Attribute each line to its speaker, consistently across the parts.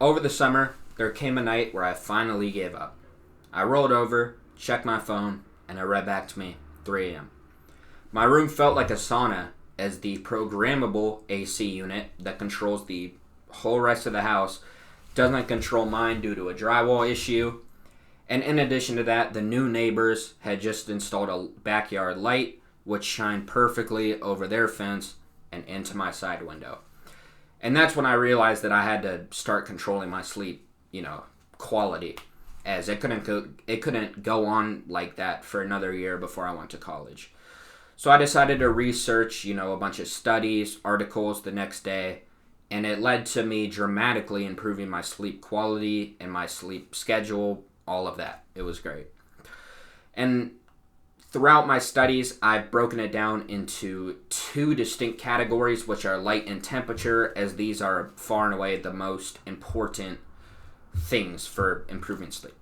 Speaker 1: over the summer, there came a night where I finally gave up. I rolled over, checked my phone, and it read back to me 3 a.m. My room felt like a sauna as the programmable AC unit that controls the whole rest of the house doesn't control mine due to a drywall issue. And in addition to that, the new neighbors had just installed a backyard light which shined perfectly over their fence and into my side window. And that's when I realized that I had to start controlling my sleep, quality, as it couldn't go on like that for another year before I went to college. So I decided to research, a bunch of studies, articles the next day, and it led to me dramatically improving my sleep quality and my sleep schedule, all of that. It was great. And throughout my studies, I've broken it down into 2 distinct categories, which are light and temperature, as these are far and away the most important things for improving sleep.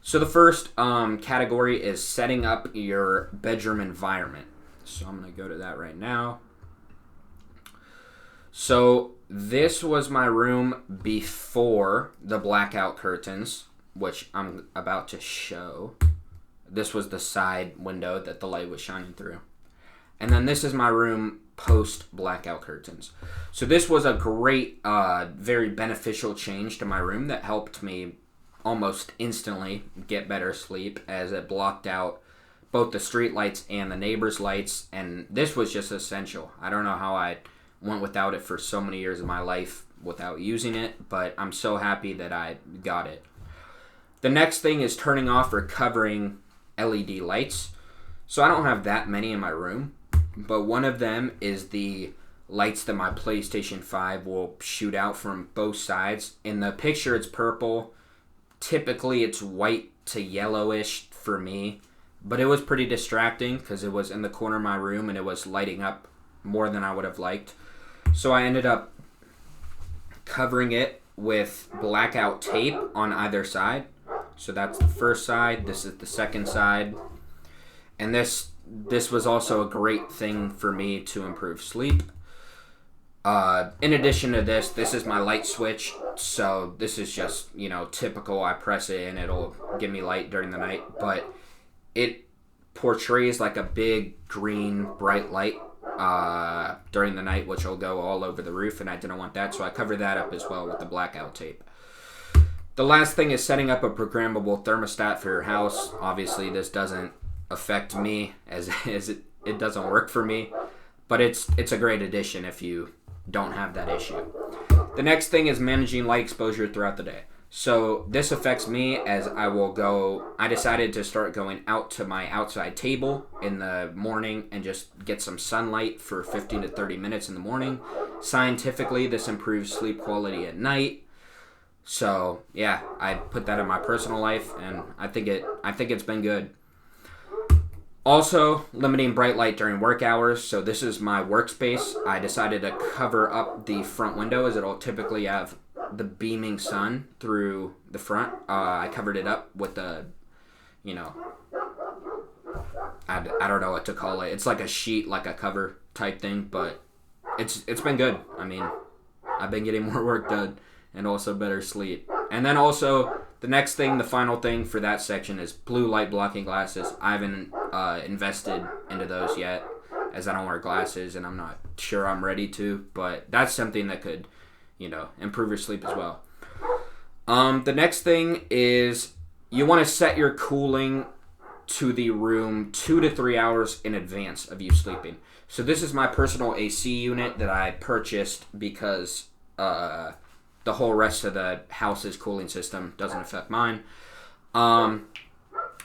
Speaker 1: So the first category is setting up your bedroom environment. So I'm going to go to that right now. So this was my room before the blackout curtains, which I'm about to show. This was the side window that the light was shining through. And then this is my room post blackout curtains. So this was a great, very beneficial change to my room that helped me almost instantly get better sleep, as it blocked out both the street lights and the neighbors' lights. And this was just essential. I don't know how I went without it for so many years of my life without using it, but I'm so happy that I got it. The next thing is turning off or covering LED lights. So I don't have that many in my room, but one of them is the lights that my PlayStation 5 will shoot out from both sides. In the picture, it's purple. Typically, it's white to yellowish for me, but it was pretty distracting because it was in the corner of my room and it was lighting up more than I would have liked. So I ended up covering it with blackout tape on either side. So that's the first side. This is the second side. And this was also a great thing for me to improve sleep. In addition to this is my light switch. So this is just, typical. I press it and it'll give me light during the night. But it portrays like a big green bright light during the night, which will go all over the roof, and I didn't want that, so I covered that up as well with the blackout tape. The last thing is setting up a programmable thermostat for your house. Obviously, this doesn't affect me, as it doesn't work for me, but it's a great addition if you don't have that issue. The next thing is managing light exposure throughout the day. So this affects me as I decided to start going out to my outside table in the morning and just get some sunlight for 15 to 30 minutes in the morning. Scientifically, this improves sleep quality at night. So yeah, I put that in my personal life, and I think it's been good. Also, limiting bright light during work hours. So this is my workspace. I decided to cover up the front window, as it'll typically have the beaming sun through the front. I covered it up with I don't know what to call it. It's like a sheet, like a cover type thing, but it's been good. I mean, I've been getting more work done and also better sleep. And then also the final thing for that section is blue light blocking glasses. I haven't invested into those yet, as I don't wear glasses and I'm not sure I'm ready to, but that's something that could improve your sleep as well. The next thing is you want to set your cooling to the room 2 to 3 hours in advance of you sleeping. So this is my personal AC unit that I purchased because the whole rest of the house's cooling system doesn't affect mine. And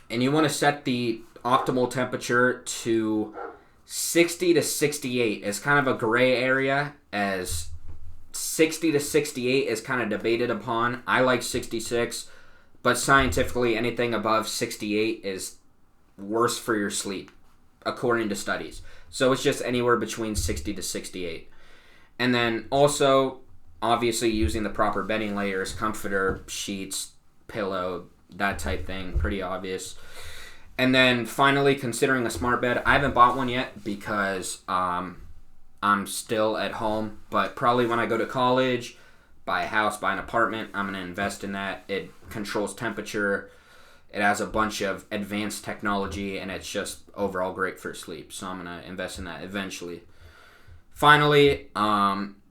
Speaker 1: you want to set the optimal temperature to 60 to 68 as kind of a gray area, as 60 to 68 is kind of debated upon. I like 66, but scientifically anything above 68 is worse for your sleep, according to studies. So it's just anywhere between 60 to 68. And then also, obviously, using the proper bedding layers, comforter, sheets, pillow, that type thing, pretty obvious. And then finally, considering a smart bed. I haven't bought one yet because I'm still at home, but probably when I go to college, buy a house, buy an apartment, I'm going to invest in that. It controls temperature. It has a bunch of advanced technology, and it's just overall great for sleep. So I'm going to invest in that eventually. Finally,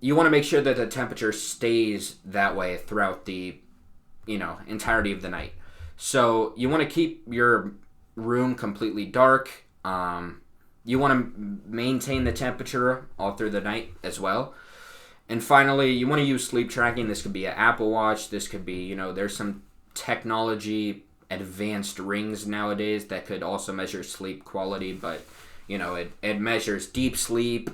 Speaker 1: you want to make sure that the temperature stays that way throughout the, entirety of the night. So you want to keep your room completely dark. You want to maintain the temperature all through the night as well. And finally, you want to use sleep tracking. This could be an Apple Watch. This could be, there's some technology advanced rings nowadays that could also measure sleep quality, but it measures deep sleep,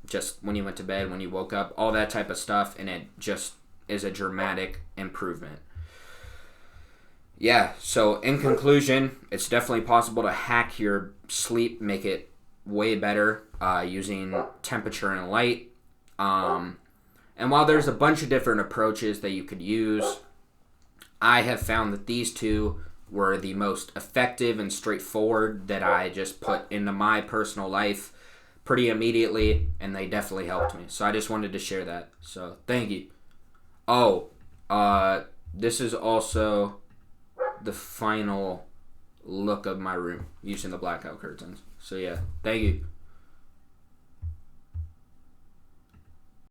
Speaker 1: just when you went to bed, when you woke up, all that type of stuff, and it just is a dramatic improvement. Yeah, so in conclusion, it's definitely possible to hack your sleep, make it way better using temperature and light. And while there's a bunch of different approaches that you could use, I have found that these two were the most effective and straightforward that I just put into my personal life pretty immediately, and they definitely helped me. So I just wanted to share that. So thank you. Oh, this is also the final look of my room using the blackout curtains. So yeah, thank you.